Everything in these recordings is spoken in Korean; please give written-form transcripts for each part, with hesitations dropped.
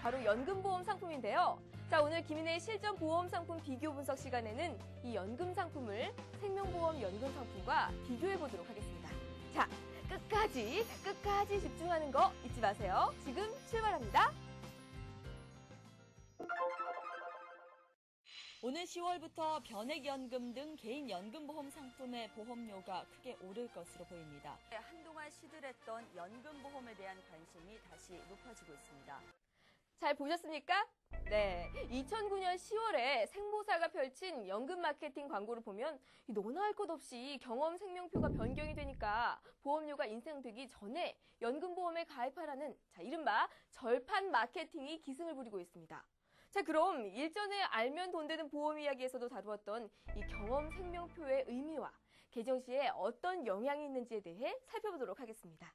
바로 연금보험 상품인데요. 자, 오늘 김인혜의 실전 보험 상품 비교 분석 시간에는 이 연금 상품을 생명보험 연금 상품과 비교해 보도록 하겠습니다. 자, 끝까지 집중하는 거 잊지 마세요. 지금 출발합니다. 오는 10월부터 변액연금 등 개인연금보험 상품의 보험료가 크게 오를 것으로 보입니다. 한동안 시들했던 연금보험에 대한 관심이 다시 높아지고 있습니다. 잘 보셨습니까? 네, 2009년 10월에 생보사가 펼친 연금 마케팅 광고를 보면 너나 할 것 없이 경험 생명표가 변경이 되니까 보험료가 인상되기 전에 연금보험에 가입하라는 이른바 절판 마케팅이 기승을 부리고 있습니다. 자, 그럼 일전에 알면 돈 되는 보험 이야기에서도 다루었던 이 경험 생명표의 의미와 개정 시에 어떤 영향이 있는지에 대해 살펴보도록 하겠습니다.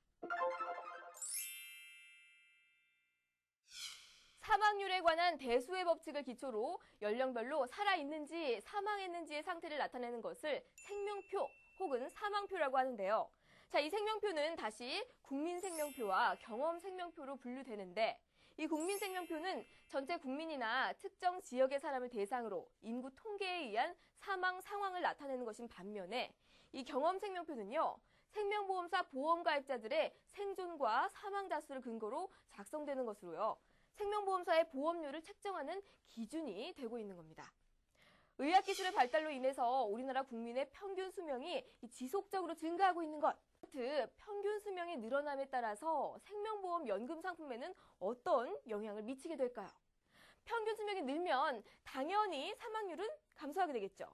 사망률에 관한 대수의 법칙을 기초로 연령별로 살아있는지 사망했는지의 상태를 나타내는 것을 생명표 혹은 사망표라고 하는데요. 자, 이 생명표는 다시 국민생명표와 경험생명표로 분류되는데 이 국민생명표는 전체 국민이나 특정 지역의 사람을 대상으로 인구 통계에 의한 사망 상황을 나타내는 것인 반면에 이 경험생명표는요, 생명보험사 보험가입자들의 생존과 사망자 수를 근거로 작성되는 것으로요, 생명보험사의 보험료를 책정하는 기준이 되고 있는 겁니다. 의학기술의 발달로 인해서 우리나라 국민의 평균 수명이 지속적으로 증가하고 있는 것, 평균 수명이 늘어남에 따라서 생명보험 연금 상품에는 어떤 영향을 미치게 될까요? 평균 수명이 늘면 당연히 사망률은 감소하게 되겠죠.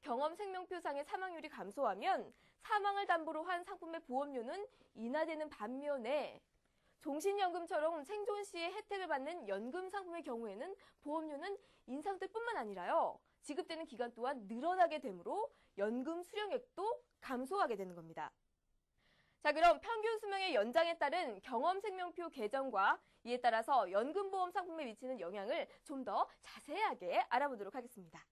경험생명표상의 사망률이 감소하면 사망을 담보로 한 상품의 보험료는 인하되는 반면에 종신연금처럼 생존 시에 혜택을 받는 연금 상품의 경우에는 보험료는 인상될 뿐만 아니라요, 지급되는 기간 또한 늘어나게 되므로 연금 수령액도 감소하게 되는 겁니다. 자, 그럼 평균 수명의 연장에 따른 경험생명표 개정과 이에 따라서 연금보험 상품에 미치는 영향을 좀 더 자세하게 알아보도록 하겠습니다.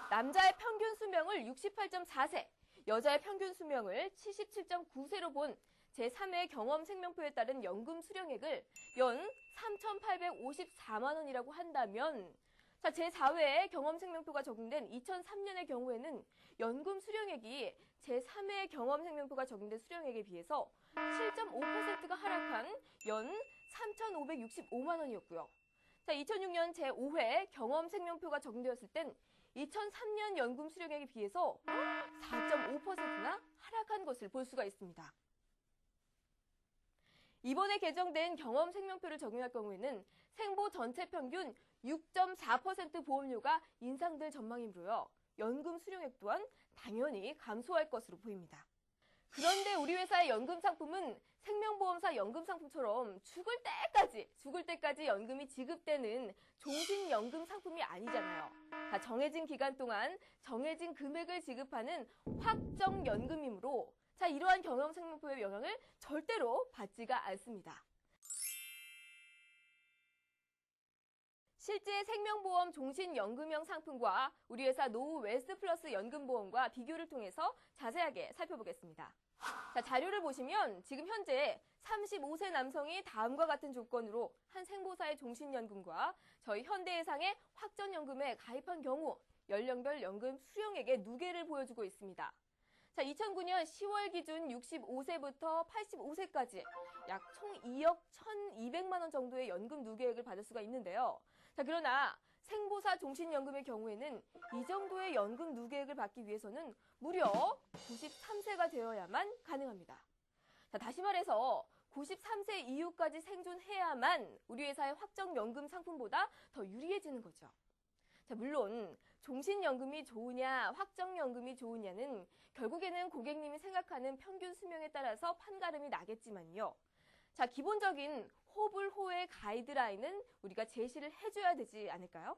남자의 평균 수명을 68.4세, 여자의 평균 수명을 77.9세로 본 제3회 경험생명표에 따른 연금 수령액을 연 3,854만 원이라고 한다면, 자, 제4회 경험생명표가 적용된 2003년의 경우에는 연금 수령액이 제3회 경험생명표가 적용된 수령액에 비해서 7.5%가 하락한 연 3,565만 원이었고요. 자, 2006년 제5회 경험생명표가 적용되었을 땐 2003년 연금 수령액에 비해서 4.5%나 하락한 것을 볼 수가 있습니다. 이번에 개정된 경험생명표를 적용할 경우에는 생보 전체 평균 6.4% 보험료가 인상될 전망이므로요, 연금 수령액 또한 당연히 감소할 것으로 보입니다. 그런데 우리 회사의 연금 상품은 생명보험사 연금 상품처럼 죽을 때까지 연금이 지급되는 종신연금 상품이 아니잖아요. 정해진 기간 동안 정해진 금액을 지급하는 확정연금이므로 이러한 경험생명표의 영향을 절대로 받지가 않습니다. 실제 생명보험 종신연금형 상품과 우리 회사 노후 웨스트 플러스 연금보험과 비교를 통해서 자세하게 살펴보겠습니다. 자, 자료를 보시면 지금 현재 35세 남성이 다음과 같은 조건으로 한 생보사의 종신연금과 저희 현대해상의 확정연금에 가입한 경우 연령별 연금 수령액의 누계를 보여주고 있습니다. 자, 2009년 10월 기준 65세부터 85세까지 약 총 2억 1,200만 원 정도의 연금 누계액을 받을 수가 있는데요. 자, 그러나 생보사 종신연금의 경우에는 이 정도의 연금 누계액을 받기 위해서는 무려 93세가 되어야만 가능합니다. 자, 다시 말해서 93세 이후까지 생존해야만 우리 회사의 확정연금 상품보다 더 유리해지는 거죠. 자, 물론 종신연금이 좋으냐 확정연금이 좋으냐는 결국에는 고객님이 생각하는 평균 수명에 따라서 판가름이 나겠지만요. 자, 기본적인 호불호의 가이드라인은 우리가 제시를 해줘야 되지 않을까요?